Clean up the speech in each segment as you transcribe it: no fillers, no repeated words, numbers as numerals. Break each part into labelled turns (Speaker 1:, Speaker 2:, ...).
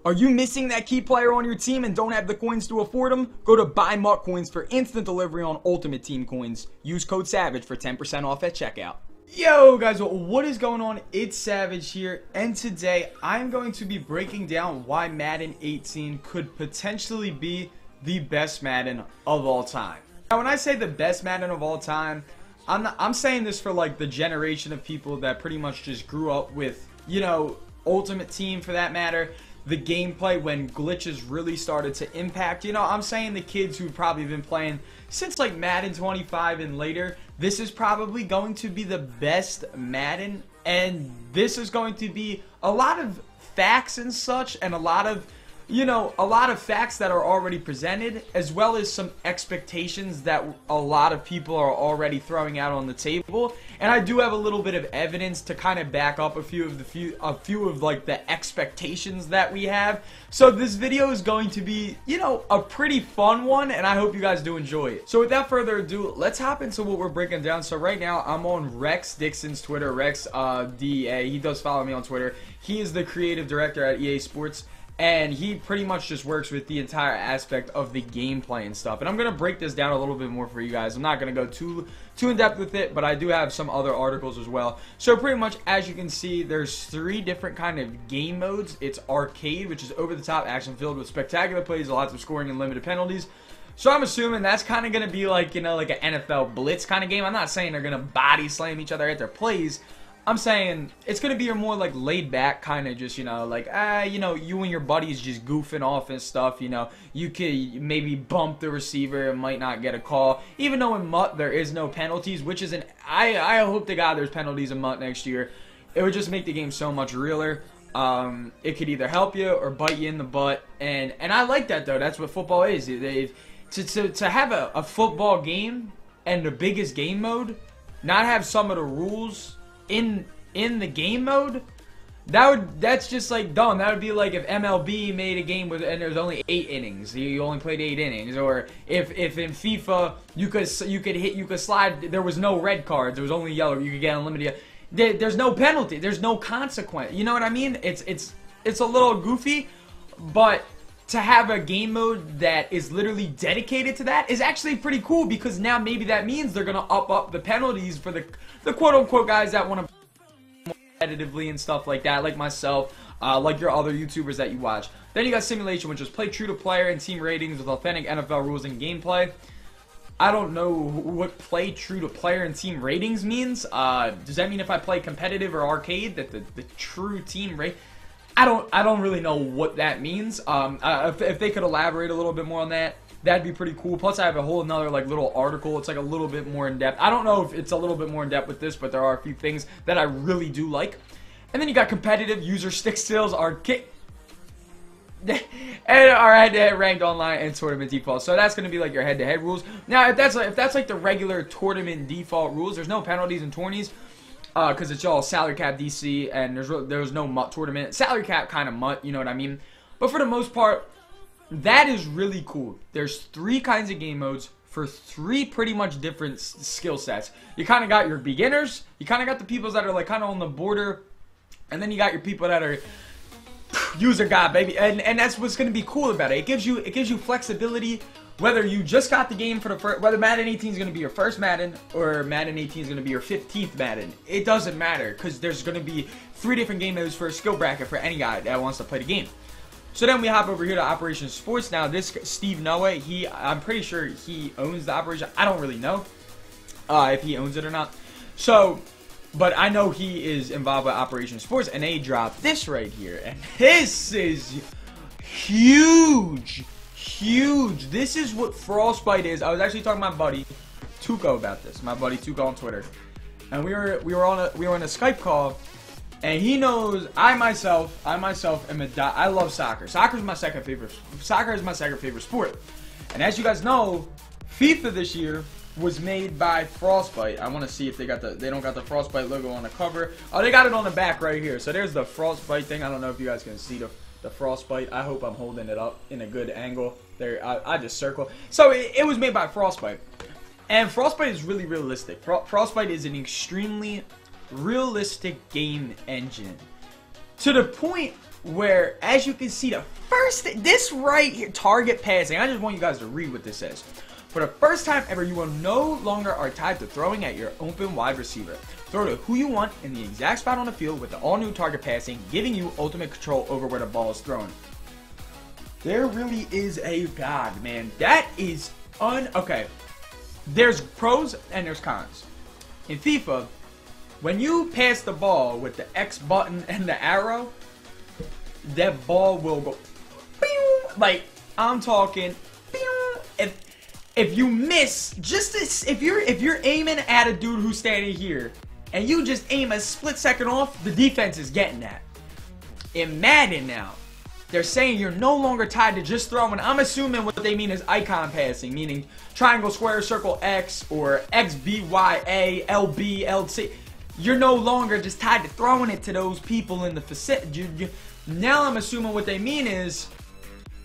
Speaker 1: Are you missing that key player on your team and don't have the coins to afford them? Go to Buy Muck Coins for instant delivery on Ultimate Team coins. Use code SAVAGE for 10% off at checkout. Yo guys, what is going on? It's Savage here, and today I'm going to be breaking down why Madden 18 could potentially be the best Madden of all time. Now, when I say the best Madden of all time, I'm saying this for like the generation of people that pretty much just grew up with, you know, Ultimate Team for that matter. The gameplay when glitches really started to impact. You know, I'm saying the kids who've probably been playing since like Madden 25 and later. This is probably going to be the best Madden, and this is going to be a lot of facts and such, and a lot of, you know, a lot of facts that are already presented, as well as some expectations that a lot of people are already throwing out on the table. And I do have a little bit of evidence to kind of back up a few of like the expectations that we have. So this video is going to be, you know, a pretty fun one, and I hope you guys do enjoy it. So without further ado, let's hop into what we're breaking down. So right now I'm on Rex Dixon's Twitter, Rex DEA. He does follow me on Twitter. He is the creative director at EA Sports. And he pretty much just works with the entire aspect of the gameplay and stuff. And I'm going to break this down a little bit more for you guys. I'm not going to go too in depth with it, but I do have some other articles as well. So pretty much, as you can see, there's 3 different kind of game modes. It's arcade, which is over the top action filled with spectacular plays, lots of scoring and limited penalties. So I'm assuming that's kind of going to be like, you know, like an NFL blitz kind of game. I'm not saying they're going to body slam each other at their plays. I'm saying it's going to be a more like laid back kind of just, you know, like, you know, you and your buddies just goofing off and stuff, you know. You could maybe bump the receiver and might not get a call. Even though in MUT there is no penalties, which is I hope to God there's penalties in MUT next year. It would just make the game so much realer. It could either help you or bite you in the butt. And I like that, though. That's what football is. To have a football game and the biggest game mode, not have some of the rules in the game mode, that's just like dumb. That would be like if MLB made a game with and there's only 8 innings, you only played 8 innings, or if in FIFA you could slide, there was no red cards, there was only yellow, you could get unlimited. There's no penalty, there's no consequence. You know what I mean? It's a little goofy, but to have a game mode that is literally dedicated to that is actually pretty cool, because now maybe that means they're gonna up the penalties for the quote-unquote guys that want to play competitively and stuff like that, like myself, like your other YouTubers that you watch. Then you got simulation, which is play true to player and team ratings with authentic NFL rules and gameplay. I don't know what play true to player and team ratings means. Does that mean if I play competitive or arcade that the true team rate? I don't really know what that means. If they could elaborate a little bit more on that, that'd be pretty cool. Plus, I have a whole another like little article. It's like a little bit more in depth. I don't know if it's a little bit more in depth with this, but there are a few things that I really do like. And then you got competitive, user stick skills, arcade, and head-to-head ranked online and tournament default. So that's gonna be like your head-to-head rules. Now, if that's like the regular tournament default rules, there's no penalties and tourneys. Because it's all salary cap DC, and there's no MUT tournament. Salary cap kind of MUT, you know what I mean? But for the most part, that is really cool. There's 3 kinds of game modes for 3 pretty much different skill sets. You kind of got your beginners, you kind of got the people that are like kind of on the border, and then you got your people that are user guide, baby. And that's what's going to be cool about it. It gives you flexibility. Whether you just got the game for the first, whether Madden 18 is going to be your first Madden or Madden 18 is going to be your 15th Madden, it doesn't matter, because there's going to be 3 different game modes for a skill bracket for any guy that wants to play the game. So then we hop over here to Operation Sports. Now this Steve Noah, I'm pretty sure he owns the operation. I don't really know if he owns it or not. So, but I know he is involved with Operation Sports, and they dropped this right here, and this is huge. Huge. This is what Frostbite is. I was actually talking to my buddy Tuco about this. My buddy Tuco on Twitter, and we were on a Skype call, and he knows I myself am I love soccer. Soccer is my second favorite sport. And as you guys know, FIFA this year was made by Frostbite. I want to see if they don't got the Frostbite logo on the cover. Oh, they got it on the back right here. So there's the Frostbite thing. I don't know if you guys can see the Frostbite. I hope I'm holding it up in a good angle. There, I just circle. So it was made by Frostbite, and Frostbite is really realistic. Frostbite is an extremely realistic game engine. To the point where, as you can see, this right here, target passing, I just want you guys to read what this says. For the first time ever, you will no longer are tied to throwing at your open wide receiver. Throw to who you want in the exact spot on the field with the all-new target passing, giving you ultimate control over where the ball is thrown. There really is a god, man. That is okay. There's pros and there's cons. In FIFA, when you pass the ball with the X button and the arrow, that ball will go, like, I'm talking, if you miss, if you're aiming at a dude who's standing here, and you just aim a split second off, the defense is getting that. In Madden now, they're saying you're no longer tied to just throwing. I'm assuming what they mean is icon passing, meaning triangle, square, circle, X, or X, B, Y, A, L, B, L, C. You're no longer just tied to throwing it to those people in the facility. Now I'm assuming what they mean is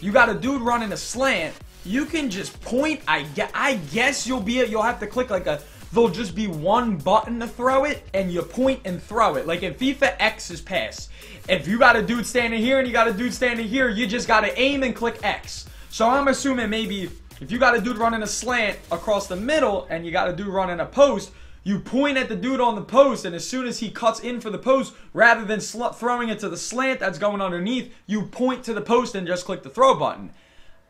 Speaker 1: you got a dude running a slant. You can just point. I guess you'll have to click like there'll just be one button to throw it, and you point and throw it. Like in FIFA, X is pass. If you got a dude standing here and you got a dude standing here, you just got to aim and click X. So I'm assuming maybe if you got a dude running a slant across the middle and you got a dude running a post, you point at the dude on the post, and as soon as he cuts in for the post, rather than throwing it to the slant that's going underneath, you point to the post and just click the throw button.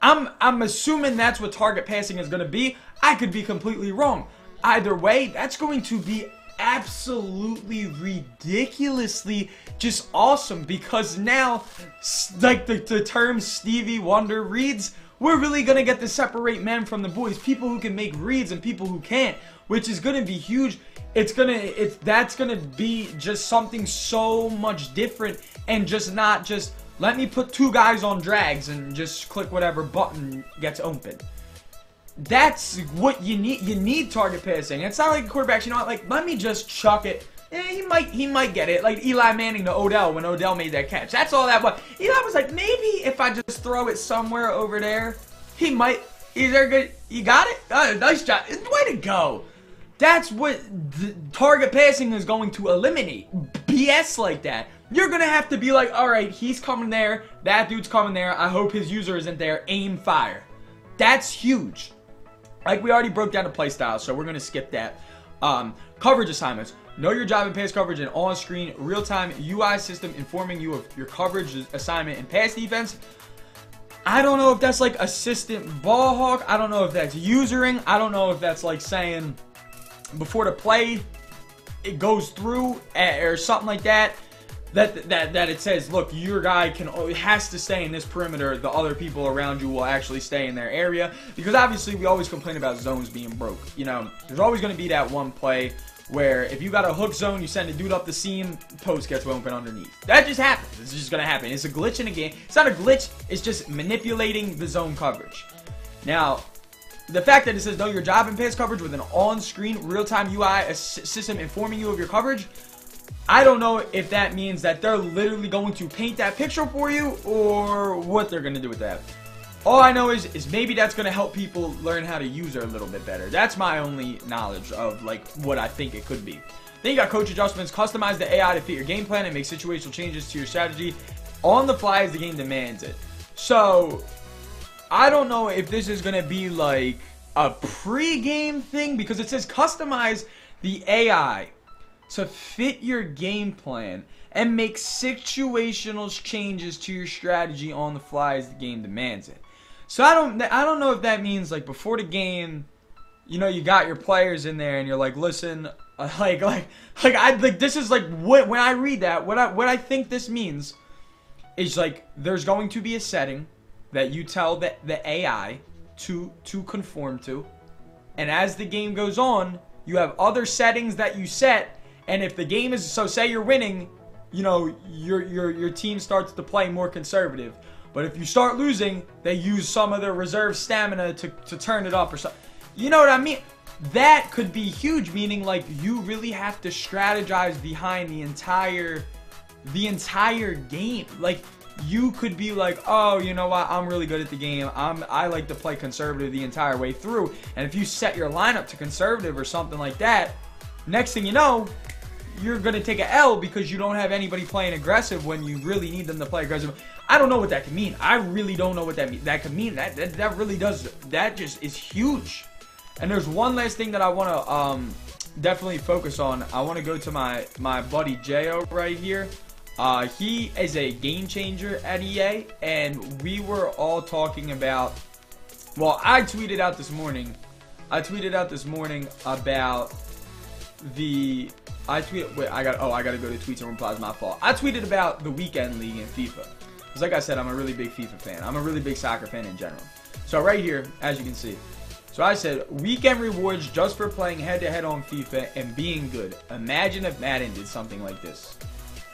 Speaker 1: I'm assuming that's what target passing is going to be. I could be completely wrong. Either way, that's going to be absolutely ridiculously just awesome, because now, like the term Stevie Wonder reads, we're really going to get to separate men from the boys. People who can make reads and people who can't, which is going to be huge. That's going to be just something so much different, and just not just let me put two guys on drags and just click whatever button gets open. That's what you need. You need target passing. It's not like quarterbacks, you know what, like, let me just chuck it. He might get it. Like Eli Manning to Odell when Odell made that catch. That's all that was. Eli was like, maybe if I just throw it somewhere over there, he might. Is there good? You got it? Nice job. Way to go. That's what the target passing is going to eliminate. BS like that. You're going to have to be like, all right, he's coming there. That dude's coming there. I hope his user isn't there. Aim, fire. That's huge. Like, we already broke down the play style, so we're going to skip that. Coverage assignments. Know your job in pass coverage and on-screen real-time UI system informing you of your coverage assignment and pass defense. I don't know if that's like assistant ball hawk. I don't know if that's usering. I don't know if that's like saying before the play it goes through or something like that. That it says, look, your guy has to stay in this perimeter. The other people around you will actually stay in their area. Because obviously we always complain about zones being broke. You know, there's always going to be that one play where if you got a hook zone, you send a dude up the seam, post gets open underneath. That just happens. It's just going to happen. It's a glitch in the game. It's not a glitch. It's just manipulating the zone coverage. Now, the fact that it says know your job in pass coverage with an on-screen real-time UI system informing you of your coverage, I don't know if that means that they're literally going to paint that picture for you or what they're going to do with that. All I know is maybe that's going to help people learn how to use her a little bit better. That's my only knowledge of like what I think it could be. Then you got coach adjustments. Customize the AI to fit your game plan and make situational changes to your strategy on the fly as the game demands it. So, I don't know if this is going to be like a pre-game thing, because it says customize the AI to fit your game plan and make situational changes to your strategy on the fly as the game demands it. So I don't know if that means like before the game, you know, you got your players in there and you're like, listen, this is like when I read that, what I think this means is like there's going to be a setting that you tell the AI to conform to, and as the game goes on, you have other settings that you set. And if the game is, so say you're winning, you know, your team starts to play more conservative. But if you start losing, they use some of their reserve stamina to turn it up or something. You know what I mean? That could be huge, meaning like you really have to strategize behind the entire game. Like you could be like, oh, you know what? I'm really good at the game. I like to play conservative the entire way through. And if you set your lineup to conservative or something like that, next thing you know, you're going to take an L because you don't have anybody playing aggressive when you really need them to play aggressive. I don't know what that can mean. I really don't know what that can mean. That really does. That just is huge. And there's one last thing that I want to definitely focus on. I want to go to my buddy Jo right here. He is a game changer at EA, and we were all talking about. Well, I tweeted out this morning about the. Wait, I gotta go to tweets and replies. My fault. I tweeted about the weekend league in FIFA. Because like I said, I'm a really big FIFA fan. I'm a really big soccer fan in general. So right here, as you can see. So I said, weekend rewards just for playing head-to-head on FIFA and being good. Imagine if Madden did something like this.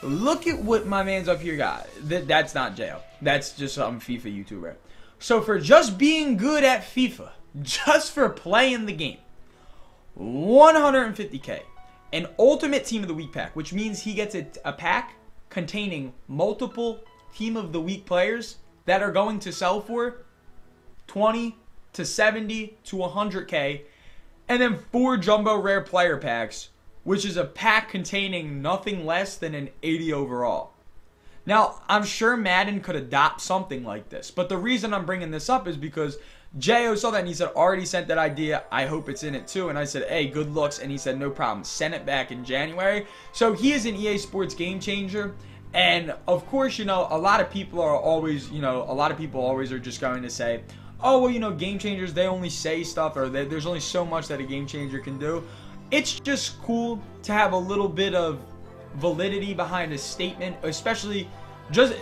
Speaker 1: Look at what my man's up here got. That's not jail. That's just some FIFA YouTuber. So for just being good at FIFA, just for playing the game, 150K. An Ultimate Team of the Week pack, which means he gets a pack containing multiple Team of the Week players that are going to sell for 20 to 70 to 100K, and then 4 jumbo rare player packs, which is a pack containing nothing less than an 80 overall. Now, I'm sure Madden could adopt something like this, but the reason I'm bringing this up is because Jo saw that and he said, already sent that idea, I hope it's in it too. And I said, hey, good looks. And he said, no problem, send it back in January. So he is an EA Sports game changer. And of course, you know, a lot of people are always, are just going to say, oh, well, you know, game changers, they only say stuff, or there's only so much that a game changer can do. It's just cool to have a little bit of validity behind a statement, especially just...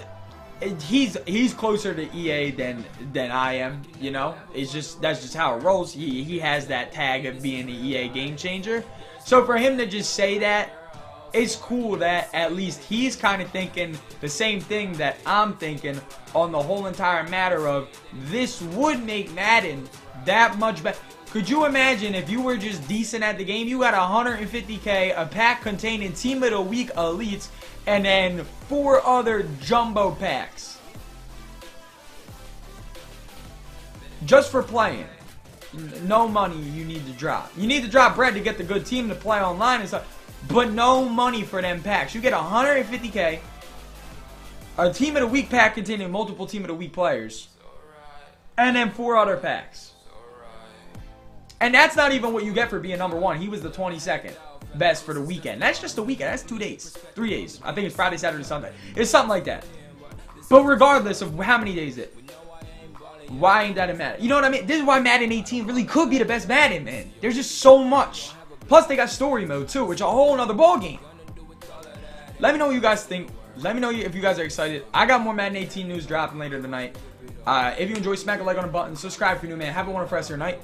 Speaker 1: He's closer to EA than I am, you know. That's just how it rolls. He has that tag of being the EA game changer. So for him to just say that, it's cool that at least he's kind of thinking the same thing that I'm thinking on the whole entire matter of this would make Madden that much better. Could you imagine if you were just decent at the game, you got 150K, a pack containing Team of the Week elites, and then 4 other jumbo packs. Just for playing. No money you need to drop. You need to drop bread to get the good team to play online and stuff, but no money for them packs. You get 150K, a Team of the Week pack containing multiple Team of the Week players, and then 4 other packs. And that's not even what you get for being number 1. He was the 22nd best for the weekend. That's just the weekend. That's 2 days. 3 days. I think it's Friday, Saturday, Sunday. It's something like that. But regardless of how many days it, why ain't that a Madden? You know what I mean? This is why Madden 18 really could be the best Madden, man. There's just so much. Plus, they got story mode, too, which is a whole nother ballgame. Let me know what you guys think. Let me know if you guys are excited. I got more Madden 18 news dropping later tonight. If you enjoy, smack a like on the button. Subscribe if you're new, man. Have a wonderful rest of your night.